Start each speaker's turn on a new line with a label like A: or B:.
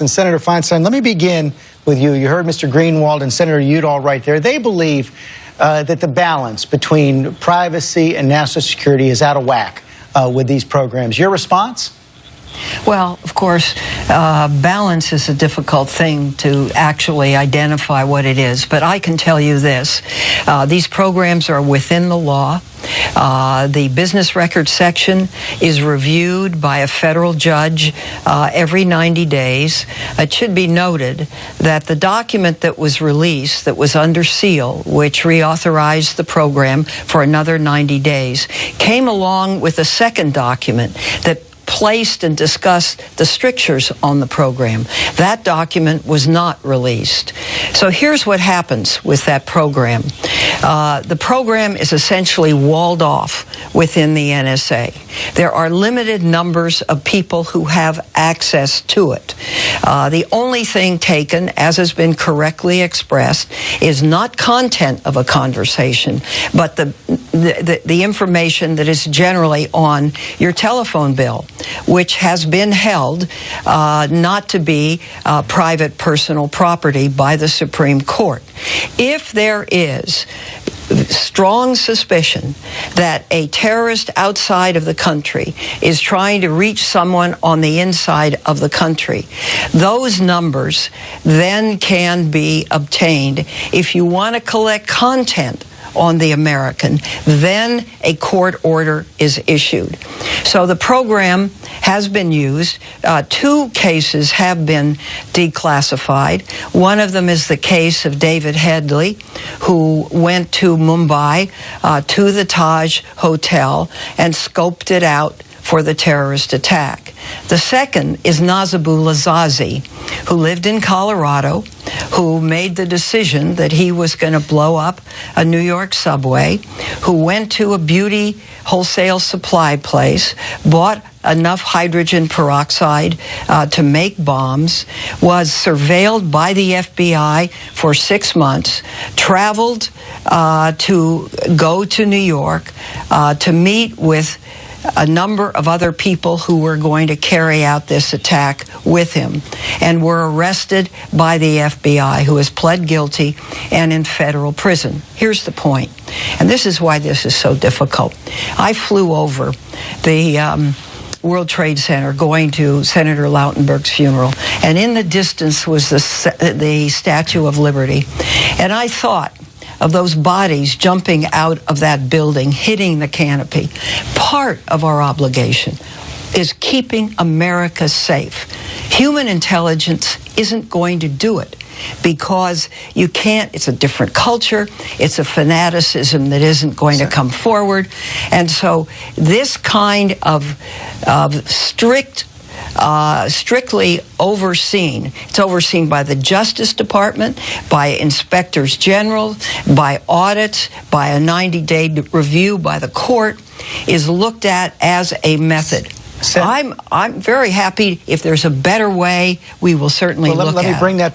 A: And Senator Feinstein, let me begin with you. You heard Mr. Greenwald and Senator Udall right there. They believe that the balance between privacy and national security is out of whack with these programs. Your response?
B: Well, of course, balance is a difficult thing to actually identify what it is. But I can tell you this. These programs are within the law. The business record section is reviewed by a federal judge every 90 days. It should be noted that the document that was released, that was under seal, which reauthorized the program for another 90 days, came along with a second document that placed and discussed the strictures on the program. That document was not released. So here's what happens with that program. The program is essentially walled off within the NSA. There are limited numbers of people who have access to it. The only thing taken, as has been correctly expressed, is not content of a conversation, but the information that is generally on your telephone bill, which has been held not to be private personal property by the Supreme Court. If there is strong suspicion that a terrorist outside of the country is trying to reach someone on the inside of the country, those numbers then can be obtained. If you want to collect content on the American, then a court order is issued. So the program has been used. 2 cases have been declassified. One of them is the case of David Headley, who went to Mumbai, to the Taj Hotel, and scoped it out for the terrorist attack. The second is Nazibullah Zazi, who lived in Colorado, who made the decision that he was going to blow up a New York subway, who went to a beauty wholesale supply place, bought enough hydrogen peroxide to make bombs, was surveilled by the FBI for 6 months, traveled to go to New York to meet with a number of other people who were going to carry out this attack with him, and were arrested by the FBI, who has pled guilty and in federal prison. Here's the point, and this is why this is so difficult. I flew over the World Trade Center going to Senator Lautenberg's funeral, and in the distance was the Statue of Liberty, and I thought of those bodies jumping out of that building, hitting the canopy. Part of our obligation is keeping America safe. Human intelligence isn't going to do it, because you can't. It's a different culture. It's a fanaticism that isn't going to come forward. And so this kind of strictly overseen. It's overseen by the Justice Department, by inspectors general, by audits, by a 90-day review by the court, is looked at as a method. I'm very happy. If there's a better way, we will certainly look at it.
A: Let me bring that